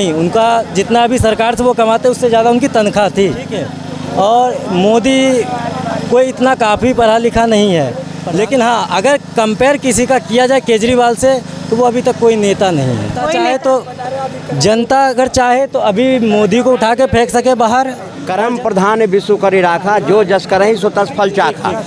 नहीं, उनका जितना भी सरकार से वो कमाते उससे ज़्यादा उनकी तनख्वाह थी, ठीक है। और मोदी कोई इतना काफ़ी पढ़ा लिखा नहीं है, लेकिन हाँ अगर कंपेयर किसी का किया जाए केजरीवाल से तो वो अभी तक कोई नेता नहीं है। चाहे तो जनता अगर चाहे तो अभी मोदी को उठा के फेंक सके बाहर। कर्म प्रधान विश्व करी राखा, जो जस करहि सो तस फल चाखा।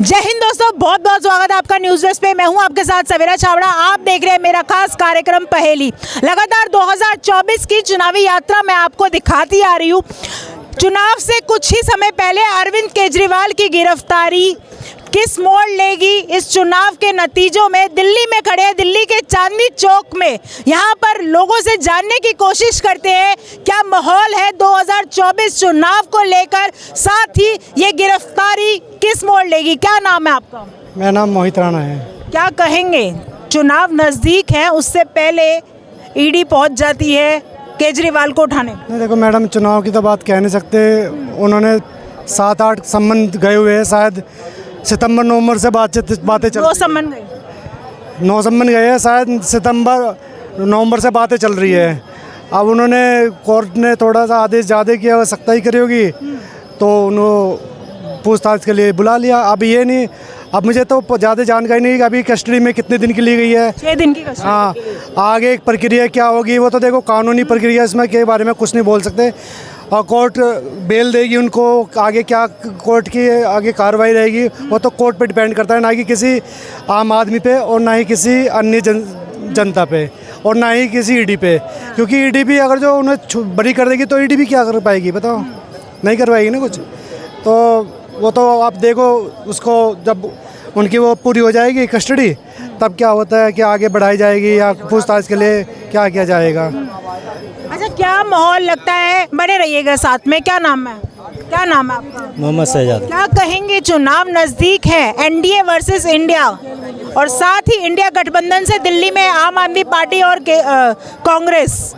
जय हिंद दोस्तों, बहुत बहुत स्वागत है आपका न्यूज़ डेस्क पे। मैं हूं आपके साथ सवेरा छावड़ा। आप देख रहे हैं मेरा खास कार्यक्रम पहेली। लगातार 2024 की चुनावी यात्रा मैं आपको दिखाती आ रही हूं। चुनाव से कुछ ही समय पहले अरविंद केजरीवाल की गिरफ्तारी किस मोड़ लेगी, इस चुनाव के नतीजों में दिल्ली में खड़े हैं, दिल्ली के चांदनी चौक में। यहाँ पर लोगों से जानने की कोशिश करते हैं क्या माहौल है 2024 चुनाव को लेकर, साथ ही ये गिरफ्तारी किस मोड़ लेगी। क्या नाम है आपका? मेरा नाम मोहित राणा है। क्या कहेंगे, चुनाव नज़दीक है, उससे पहले ईडी पहुँच जाती है केजरीवाल को उठाने? नहीं देखो मैडम, चुनाव की तो बात कह नहीं सकते। उन्होंने 7-8 संबंध गए हुए हैं, शायद सितंबर नवंबर से बातें चल 2 संबंध गए, 9 संबंध गए हैं, शायद सितंबर नवंबर से बातें चल रही है। अब उन्होंने कोर्ट ने थोड़ा सा आदेश ज़्यादा किया, सख्ताई करी होगी तो उन्होंने पूछताछ के लिए बुला लिया। अब ये नहीं, अब मुझे तो ज़्यादा जानकारी नहीं कि अभी कस्टडी में कितने दिन की ली गई है। 6 दिन की कस्टडी। हाँ, आगे एक प्रक्रिया क्या होगी वो तो देखो कानूनी प्रक्रिया, इसमें के बारे में कुछ नहीं बोल सकते। और कोर्ट बेल देगी उनको, आगे क्या कोर्ट की आगे कार्रवाई रहेगी वो तो कोर्ट पे डिपेंड करता है, ना कि किसी आम आदमी पे और ना ही किसी अन्य जनता पे और ना ही किसी ईडी पे। क्योंकि ईडी भी अगर जो उन्हें बरी कर देगी तो ईडी भी क्या कर पाएगी, बताओ, नहीं करवाएगी ना कुछ। तो वो तो आप देखो, उसको जब उनकी वो पूरी हो जाएगी कस्टडी तब क्या होता है कि आगे बढ़ाई जाएगी या पूछताछ के लिए क्या किया जाएगा। अच्छा, क्या माहौल लगता है? बने रहिएगा साथ में। क्या नाम है? क्या नाम है आपका? मोहम्मद शहजाद। क्या कहेंगे, चुनाव नज़दीक है, एनडीए वर्सेस इंडिया, और साथ ही इंडिया गठबंधन से दिल्ली में आम आदमी पार्टी और कांग्रेस,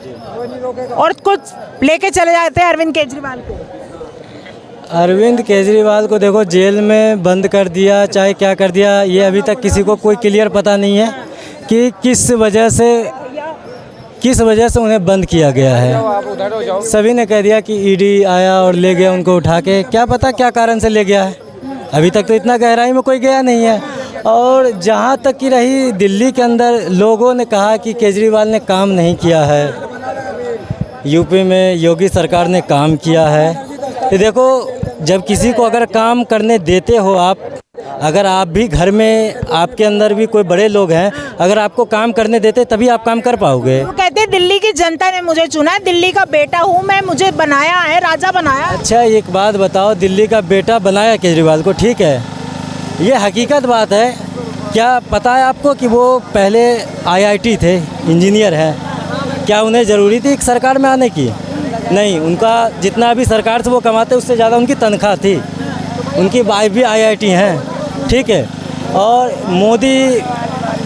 और कुछ लेके चले जाते हैं अरविंद केजरीवाल को। अरविंद केजरीवाल को देखो जेल में बंद कर दिया, चाहे क्या कर दिया, ये अभी तक किसी को कोई क्लियर पता नहीं है कि किस वजह से उन्हें बंद किया गया है। सभी ने कह दिया कि ईडी आया और ले गया उनको उठा के, क्या पता क्या कारण से ले गया है। अभी तक तो इतना गहराई में कोई गया नहीं है। और जहाँ तक की रही दिल्ली के अंदर, लोगों ने कहा कि केजरीवाल ने काम नहीं किया है, यूपी में योगी सरकार ने काम किया है। तो देखो, जब किसी को अगर काम करने देते हो आप, अगर आप भी घर में, आपके अंदर भी कोई बड़े लोग हैं, अगर आपको काम करने देते तभी आप काम कर पाओगे। वो कहते हैं दिल्ली की जनता ने मुझे चुना है, दिल्ली का बेटा हूँ मैं, मुझे बनाया है, राजा बनाया। अच्छा एक बात बताओ, दिल्ली का बेटा बनाया केजरीवाल को, ठीक है, ये हकीकत बात है। क्या पता है आपको कि वो पहले IIT थे, इंजीनियर हैं? क्या उन्हें ज़रूरी थी एक सरकार में आने की? नहीं, उनका जितना भी सरकार से वो कमाते उससे ज़्यादा उनकी तनख्वाह थी। उनकी वाइफ भी IIT हैं, ठीक है। और मोदी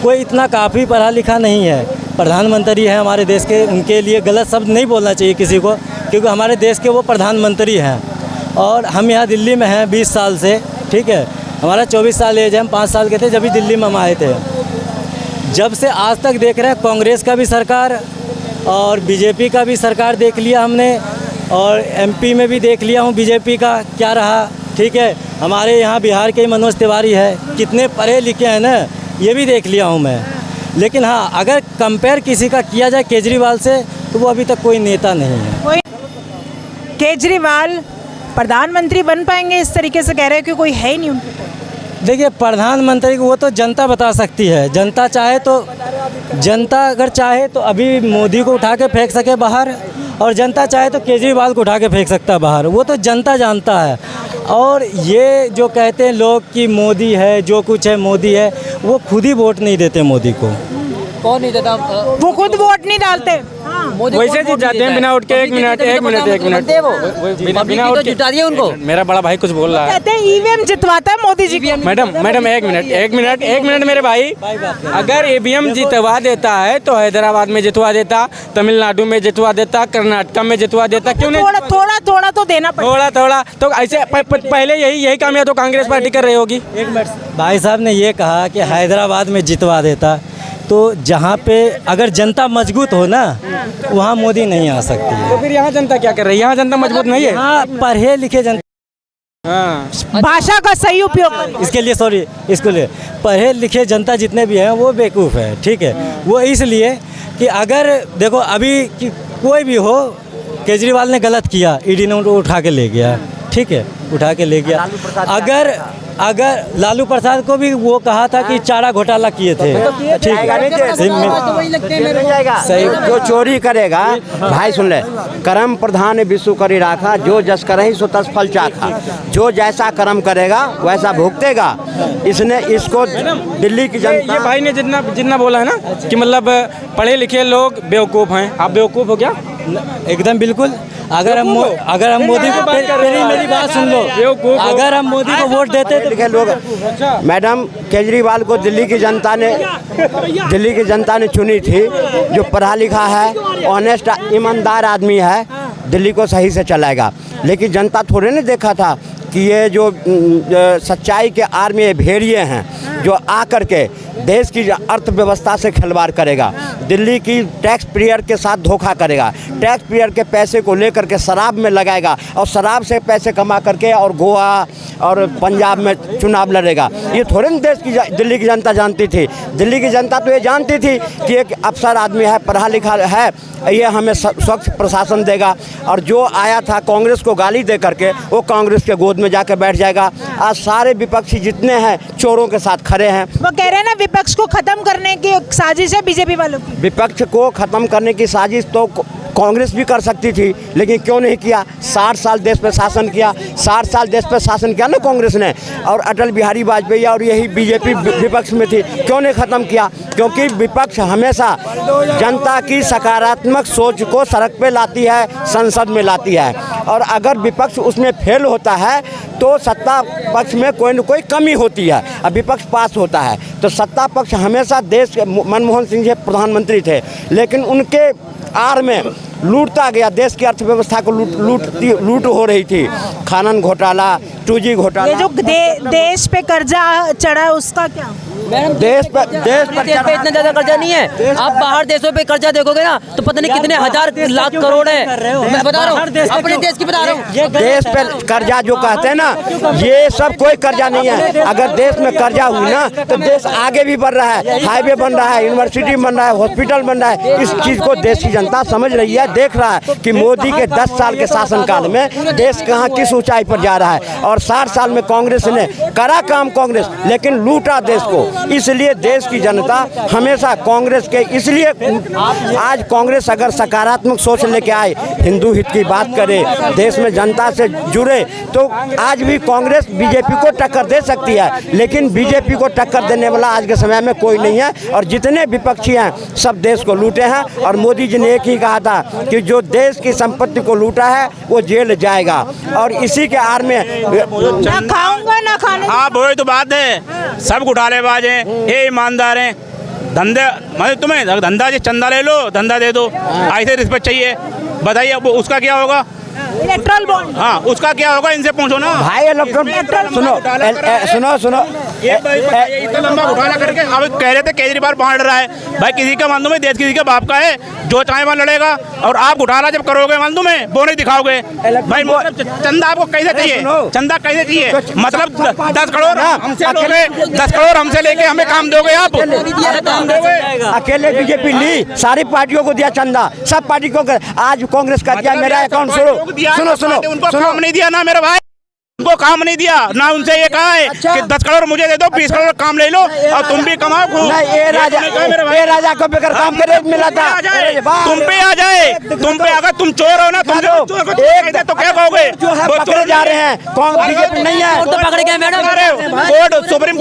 कोई इतना काफ़ी पढ़ा लिखा नहीं है, प्रधानमंत्री है हमारे देश के। उनके लिए गलत शब्द नहीं बोलना चाहिए किसी को, क्योंकि हमारे देश के वो प्रधानमंत्री हैं। और हम यहाँ दिल्ली में हैं 20 साल से, ठीक है। हमारा 24 साल एज है, हम 5 साल के थे जब भी दिल्ली में हम आए थे। जब से आज तक देख रहे हैं, कांग्रेस का भी सरकार और बीजेपी का भी सरकार देख लिया हमने, और MP में भी देख लिया हूँ बीजेपी का क्या रहा, ठीक है। हमारे यहाँ बिहार के ही मनोज तिवारी है, कितने पढ़े लिखे हैं ना, ये भी देख लिया हूँ मैं। लेकिन हाँ अगर कंपेयर किसी का किया जाए केजरीवाल से तो वो अभी तक कोई नेता नहीं है। केजरीवाल प्रधानमंत्री बन पाएंगे इस तरीके से कह रहे हैं कि कोई है ही नहीं उनके? देखिए, प्रधानमंत्री को वो तो जनता बता सकती है। जनता चाहे तो, जनता अगर चाहे तो अभी मोदी को उठा के फेंक सके बाहर, और जनता चाहे तो केजरीवाल को उठा के फेंक सकता है बाहर, वो तो जनता जानता है। और ये जो कहते हैं लोग कि मोदी है, जो कुछ है मोदी है, वो खुद ही वोट नहीं देते मोदी को। कौन नहीं देता? वो खुद वोट नहीं डालते। हाँ। मोदी वैसे कौन जीत वोट जाते हैं देता बिना है? उठ के। एक मिनट बनते वो बिना उठ के जिता दिए उनको। मेरा बड़ा भाई कुछ बोल रहा है। कहते हैं ईवीएम जितवाता है मोदी जी को। मैडम एक मिनट मेरे भाई, अगर ईवीएम जितवा देता है तो हैदराबाद में जितवा देता, तमिलनाडु में जितवा देता, कर्नाटक में जितवा देता, क्यों नहीं? थोड़ा तो देना पड़ेगा। थोड़ा तो ऐसे पहले यही काम या तो कांग्रेस पार्टी कर रही होगी। एक मिनट, भाई साहब ने ये कहा कि हैदराबाद में जितवा देता, तो जहाँ पे अगर जनता मजबूत हो ना, वहाँ मोदी नहीं आ सकती है। तो फिर यहाँ जनता क्या कर रही है? यहाँ जनता मजबूत नहीं है। हाँ, पढ़े लिखे जनता, हाँ, भाषा का सही उपयोग करें। इसके लिए पढ़े लिखे जनता जितने भी हैं वो बेवकूफ़ है, ठीक है। वो इसलिए कि अगर देखो अभी कि कोई भी हो, केजरीवाल ने गलत किया, ईडी ने उनको उठा के ले गया, ठीक है, उठा के ले गया। अगर लालू प्रसाद को भी वो कहा था कि चारा घोटाला किए थे, ठीक है, सही। जो चोरी करेगा, भाई सुन ले, कर्म प्रधान विश्व करी राखा, जो जस करहि सो तस फल चाखा। जो जैसा कर्म करेगा वैसा भुगतेगा। इसने इसको दिल्ली की ये जनता, भाई ने जितना बोला है ना कि मतलब पढ़े लिखे लोग बेवकूफ़ हैं। आप बेवकूफ़ हो क्या? एकदम बिल्कुल। अगर हम मोदी को, मेरी बात सुन लो, अगर हम मोदी को वोट देते तो लिखे लोग, मैडम केजरीवाल को दिल्ली की जनता ने चुनी थी। जो पढ़ा लिखा है, ऑनेस्ट ईमानदार आदमी है, दिल्ली को सही से चलाएगा। लेकिन जनता थोड़े ने देखा था कि ये जो सच्चाई के आड़ में भेड़िए हैं, जो आकर के देश की अर्थव्यवस्था से खिलवाड़ करेगा, दिल्ली की टैक्स पेयर के साथ धोखा करेगा, टैक्स पेयर के पैसे को लेकर के शराब में लगाएगा और शराब से पैसे कमा करके और गोवा और पंजाब में चुनाव लड़ेगा। ये थोड़े ना दिल्ली की जनता जानती थी। दिल्ली की जनता तो ये जानती थी कि एक अफसर आदमी है, पढ़ा लिखा है, ये हमें स्वच्छ प्रशासन देगा। और जो आया था कांग्रेस को गाली दे करके, वो कांग्रेस के गोद में जाकर बैठ जाएगा। आज सारे विपक्षी जितने हैं चोरों के साथ खड़े हैं। वो कह रहे हैं ना विपक्ष को खत्म करने की साजिश है बीजेपी वालों की। विपक्ष को खत्म करने की साजिश तो कांग्रेस भी कर सकती थी, लेकिन क्यों नहीं किया? 60 साल देश पे शासन किया, 60 साल देश पे शासन किया ना कांग्रेस ने। और अटल बिहारी वाजपेयी और यही बीजेपी विपक्ष में थी, क्यों नहीं खत्म किया? क्योंकि विपक्ष हमेशा जनता की सकारात्मक सोच को सड़क पे लाती है, संसद में लाती है। और अगर विपक्ष उसमें फेल होता है तो सत्ता पक्ष में कोई न कोई कमी होती है, अब विपक्ष पास होता है। तो सत्ता पक्ष हमेशा देश के, मनमोहन सिंह जी प्रधानमंत्री थे, लेकिन उनके आड़ में लूटता गया, देश की अर्थव्यवस्था को लूट हो रही थी। खानन घोटाला, 2G घोटाला, ये जो देश पे कर्जा चढ़ा है उसका क्या? देश पर इतना ज्यादा कर्जा नहीं है। आप बाहर देशों पे कर्जा देखोगे ना तो पता नहीं कितने हजार लाख करोड़ है। मैं बता रहा हूँ, अपने देश की बता रहा हूँ। देश पे कर्जा जो कहते हैं ना, ये सब कोई कर्जा नहीं है। अगर देश में कर्जा हुई ना तो देश आगे भी बढ़ रहा है, हाईवे बन रहा है, यूनिवर्सिटी बन रहा है, हॉस्पिटल बन रहा है। इस चीज़ को देश की जनता समझ रही है, देख रहा है कि मोदी के 10 साल के शासनकाल में देश कहाँ किस ऊंचाई पर जा रहा है। और 60 साल में कांग्रेस ने करा काम कांग्रेस, लेकिन लूटा देश को। इसलिए देश की जनता हमेशा कांग्रेस के, इसलिए आज कांग्रेस अगर सकारात्मक सोच लेके आए, हिंदू हित की बात करे, देश में जनता से जुड़े, तो आज भी कांग्रेस बीजेपी को टक्कर दे सकती है। लेकिन बीजेपी को टक्कर देने वाला आज के समय में कोई नहीं है। और जितने विपक्षी हैं सब देश को लूटे हैं। और मोदी जी ने एक ही कहा था कि जो देश की संपत्ति को लूटा है वो जेल जाएगा। और इसी के आड़ में ना खाऊंगा ना खाने। हाँ, वही तो बात है। सब घोटालेबाज हैं, ये ईमानदार हैं। धंधे मतलब तुम्हें धंधा जी, चंदा ले लो, धंधा दे दो, ऐसे रिस्पेक्ट चाहिए। बताइए अब उसका क्या होगा? इलेक्ट्रल बॉन्ड, हाँ, उसका क्या होगा? इनसे पूछो ना भाई। इलेक्ट्रॉन सुनो इतना लंबा घोटाला करके अब कह रहे थे केजरीवाल बांट रहा है। भाई किसी का मालूम है, देश किसी के बाप का है, जो चाहे वहाँ लड़ेगा। और आप घोटाला जब करोगे मालूम है वो नहीं दिखाओगे। भाई मतलब चंदा आपको कैसे चाहिए? चंदा कैसे चाहिए? मतलब 10 करोड़ हमसे लोगे, 10 करोड़ हमसे लेके हमें काम दोगे आप? अकेले बीजेपी ली, सारी पार्टियों को दिया चंदा, सब पार्टी को। आज कांग्रेस का दिया, मेरा अकाउंट सुनो उनको काम नहीं दिया ना मेरे भाई। उनको काम नहीं दिया ना, उनसे ये कहा है कि 10 करोड़ मुझे दे दो, 20 करोड़ काम ले लो और तुम भी कमाओ खूब। नहीं, ये राजा को बेकर काम करे मिला था। तुम पे आ जाए, तुम पे अगर तुम चोर हो ना, तुम चोर को एक दे तो क्या कहोगे? जो है पकड़े जा रहे हैं, कौन बीजेपी नहीं है तो पकड़ गए मैडम। कोर्ट सुप्रीम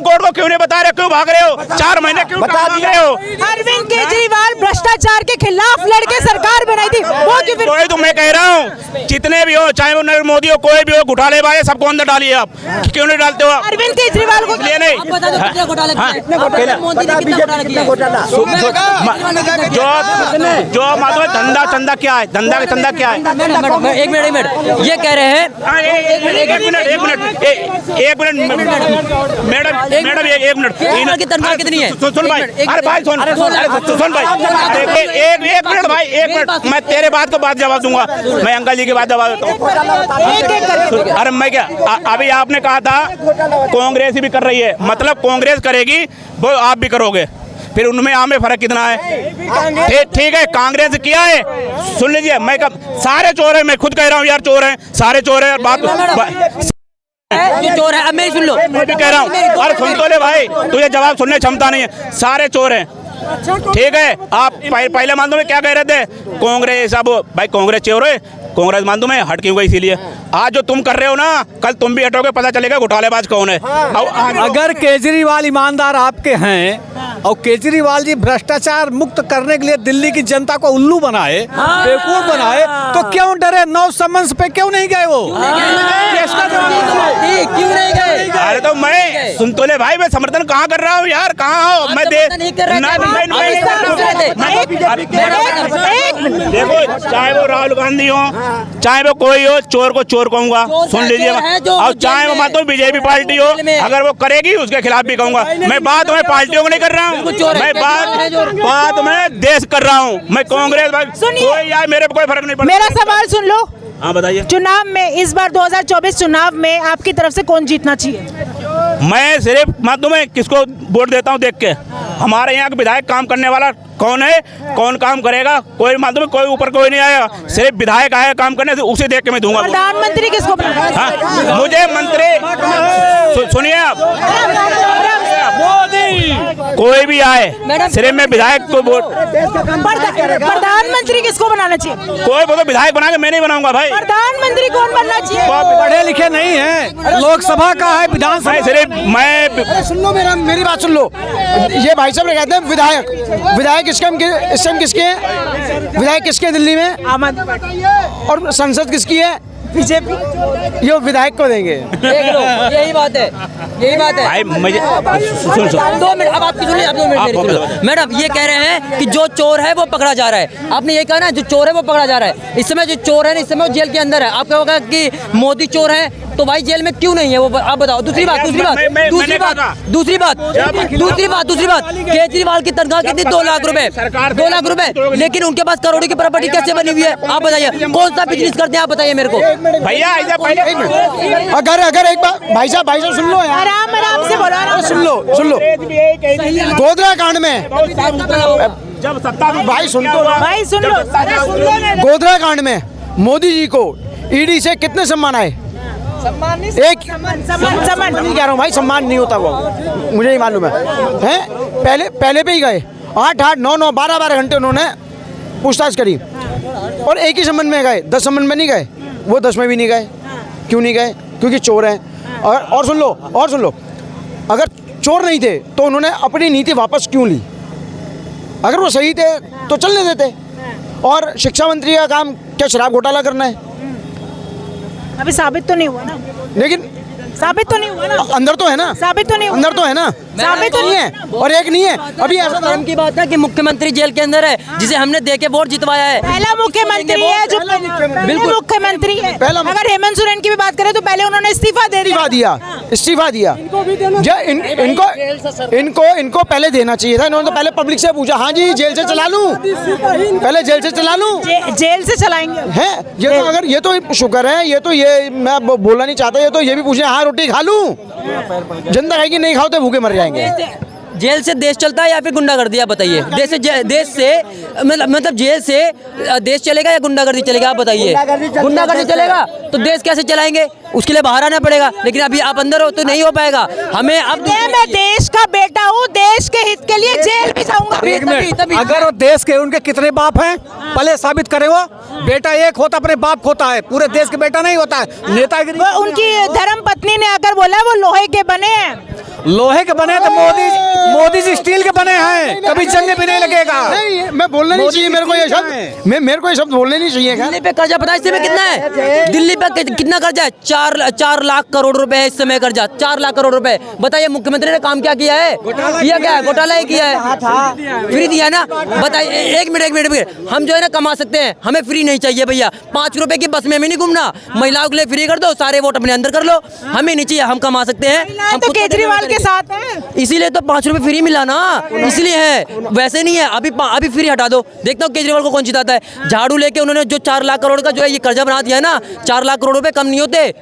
कोर्ट को क्यों नहीं बता रहे, क्यों भाग रहे हो? 4 महीने क्यों बता भाग रहे हो? अरविंद केजरीवाल भ्रष्टाचार के खिलाफ लड़के सरकार बनाई थी, वो क्यों फिर? वही तो मैं कह रहा हूँ, जितने भी हो, चाहे वो नरेंद्र मोदी हो, कोई भी हो, घोटाले वाले सबको अंदर डालिए। आप क्यों नहीं डालते हो? आप अरविंद केजरीवाल को इसलिए नहीं। आप बता दो कितने घोटाले किए? मोदी ने कितना घोटाला किया? जो माधव धंधा चंदा क्या है? धंधा का चंदा क्या है? मैडम एक मिनट ये कह रहे हैं। मैडम की तनख्वाह कितनी है? सुन भाई, अरे भाई सुन भाई, एक मिनट भाई, एक मिनट, मैं तेरे बात को बात जवाब दूंगा, मैं अंकल जी की बात जवाब देता हूँ। अरे मैं क्या, अभी आपने कहा था कांग्रेस ही भी कर रही है, मतलब कांग्रेस करेगी वो आप भी करोगे, फिर उनमें आमे फर्क कितना है? ठीक है, कांग्रेस किया है, सुन लीजिए, मैं कब सारे चोर है, मैं खुद कह रहा हूँ यार, चोर हैं, सारे चोर हैं। बात जो चोर है, अब मैं सुन लो, मैं भी कह रहा हूँ, अरे सुन तो ले भाई, तुझे जवाब सुनने क्षमता नहीं है, सारे चोर हैं। ठीक है, आप पहले मान दो में क्या कह रहे थे, कांग्रेस, अब भाई कांग्रेस चोर है, कांग्रेस मान दो मैं हट क्यों गई, इसीलिए आज जो तुम कर रहे हो ना, कल तुम भी हटोगे, पता चलेगा घोटालेबाज कौन है। अगर केजरीवाल ईमानदार आपके हैं और केजरीवाल जी भ्रष्टाचार मुक्त करने के लिए दिल्ली की जनता को उल्लू बनाए, बेवकूफ बनाए, तो क्यों डरे? 9 समन्स पे क्यों नहीं गए वो? क्यों नहीं गए? अरे तो मैं सुन तो ले भाई, मैं समर्थन कहाँ कर रहा हूँ यार, कहाँ हो? मैं देखो, चाहे वो राहुल गांधी हो, चाहे वो कोई हो, चोर को चोर कहूंगा, सुन लीजिए, और चाहे वो मतलब बीजेपी पार्टी हो, अगर वो करेगी उसके खिलाफ भी कहूंगा। मैं बात मैं पार्टियों को नहीं कर रहा हूँ, मैं बात मैं देश कर रहा हूँ, मैं कांग्रेस कोई यार मेरे पे कोई फर्क नहीं पड़ता। मेरा सवाल सुन लो, हाँ बताइए। चुनाव में इस बार 2024 चुनाव में आपकी तरफ से कौन जीतना चाहिए? मैं सिर्फ माध्यम में किसको वोट देता हूँ देख के, हमारे यहाँ का विधायक काम करने वाला कौन है, कौन काम करेगा, कोई माध्यम में कोई ऊपर कोई नहीं आएगा, सिर्फ विधायक आएगा काम करने, उसे देख के मैं दूंगा। प्रधानमंत्री किसको बनाना? हाँ, मुझे मंत्री सुनिए आप, कोई भी आए, सिर्फ मैं विधायक को वोट। प्रधानमंत्री किसको बनाना चाहिए? कोई बोलो विधायक बना के मैं नहीं बनाऊंगा भाई। प्रधानमंत्री कौन बनना चाहिए? पढ़े लिखे नहीं है, लोकसभा का है, विधानसभा। सिर्फ मैं सुन लो, मेरी बात सुन लो, ये भाई साहब कहते हैं विधायक इस टाइम किसके हैं? विधायक किसके दिल्ली में? आम आदमी पार्टी। और संसद किसकी है? बीजेपी। ये विधायक को देंगे। देख लो, यही बात है, यही बात है भाई मुझे सुन 2 मिनट, अब आपकी सुनिए, आप 2 मिनट मेरी सुन लो। मैडम ये कह रहे हैं कि जो चोर है वो पकड़ा जा रहा है, आपने ये कहा ना, जो चोर है वो पकड़ा जा रहा है। इस समय जो चोर है, इस समय वो जेल के अंदर है। आप कहोगे कि मोदी चोर है, तो भाई जेल में क्यों नहीं है वो, आप बताओ। दूसरी बात केजरीवाल की तनख्वाह कितनी? 2 लाख रुपए, 2 लाख रुपए, लेकिन उनके पास करोड़ों की प्रॉपर्टी कैसे बनी हुई है? आप बताइए, कौन सा बिजनेस करते हैं, आप बताइए मेरे को भैया। अगर एक बार भाई साहब सुन लो यार, आराम से बोलो, आराम से। सुन लो, गोधरा कांड में जब सत्ता भाई सुन लो, गोधरा कांड में मोदी जी को ईडी से कितने सम्मान आए? एक सम्मान नहीं कह रहा हूँ भाई, सम्मान नहीं होता वो, मुझे ही मालूम है। पहले पे ही गए, 8, 9, 12 घंटे उन्होंने पूछताछ करी, और एक ही संबंध में गए, 10 संबंध में नहीं गए। वो 10 में भी नहीं गए। क्यों नहीं गए? क्योंकि चोर हैं। और सुन लो, अगर चोर नहीं थे तो उन्होंने अपनी नीति वापस क्यों ली? अगर वो सही थे तो चलने देते। और शिक्षा मंत्री का काम क्या शराब घोटाला करना है? अभी साबित तो नहीं हुआ ना, लेकिन साबित तो नहीं हुआ ना, अंदर तो है ना, साबित तो नहीं हुआ, अंदर तो है ना, साबित तो नहीं है, और एक नहीं है। अभी ऐसा धर्म की बात है कि मुख्यमंत्री जेल के अंदर है, जिसे हमने देके वोट जितवाया है। पहला मुख्यमंत्री है जो बिल्कुल मुख्यमंत्री है। अगर हेमंत सोरेन की भी बात करें तो पहले उन्होंने इस्तीफा दिया। इनको पहले देना चाहिए था। इन्होंने तो पहले पब्लिक से पूछा, हाँ जी जेल से चला लूं, पहले जेल से चला लूं, जेल से चलाएंगे है ये तो। अगर ये तो शुक्र है, ये मैं बोलना नहीं चाहता, ये तो ये भी पूछे हाँ रोटी खा लूं, जनता कहेगी नहीं खाओ तो भूखे मर जाएंगे। जेल से देश चलता है या फिर गुंडागर्दी? आप बताइए। देश से मतलब जेल से देश चलेगा या गुंडागर्दी चलेगा? आप बताइए। गुंडागर्दी चलेगा तो देश कैसे चलाएंगे? उसके लिए बाहर आना पड़ेगा, लेकिन अभी आप अंदर हो तो नहीं हो पाएगा। हमें अब मैं देश का बेटा हूँ, देश के हित के लिए जेल भी जाऊंगा। एक मिनट, अगर वो देश के उनके कितने बाप हैं पहले साबित करें। वो बेटा एक होता अपने बाप होता है, पूरे देश के बेटा नहीं होता है। नेतागिरी उनकी धर्म पत्नी ने आकर बोला वो लोहे के बने हैं। लोहे के बने तो मोदी जी स्टील के बने हैं, कभी जंग भी नहीं लगेगा। नहीं, मैं बोलना नहीं चाहिए मेरे को ये शब्द, मेरे को ये शब्द बोलने नहीं चाहिए। दिल्ली पे कर्जा पता है इस समय कितना है? दिल्ली पे कितना कर्जा है? 4 लाख करोड़ रुपए है इस समय कर्जा। 4 लाख करोड़ रुपए। बताइए मुख्यमंत्री ने काम क्या किया है? किया क्या है? घोटाला ही किया है। फ्री दिया ना? बताइए। एक मिनट, हम जो है ना कमा सकते हैं, हमें फ्री नहीं चाहिए भैया। 5 रुपए की बस में भी नहीं घूमना। महिलाओं के लिए फ्री कर दो, सारे वोट अपने अंदर कर लो। हमें नहीं चाहिए, हम कमा सकते हैं। हम तो केजरीवाल के साथ हैं, इसीलिए तो 5 रुपए फ्री मिला ना, इसलिए है। वैसे नहीं है। अभी फ्री हटा दो, देखता हूँ केजरीवाल को कौन जिताता है। झाड़ू लेके उन्होंने जो 4 लाख करोड़ का जो है ये कर्जा बना दिया है ना, 4 लाख करोड़ रुपए कम नहीं होते।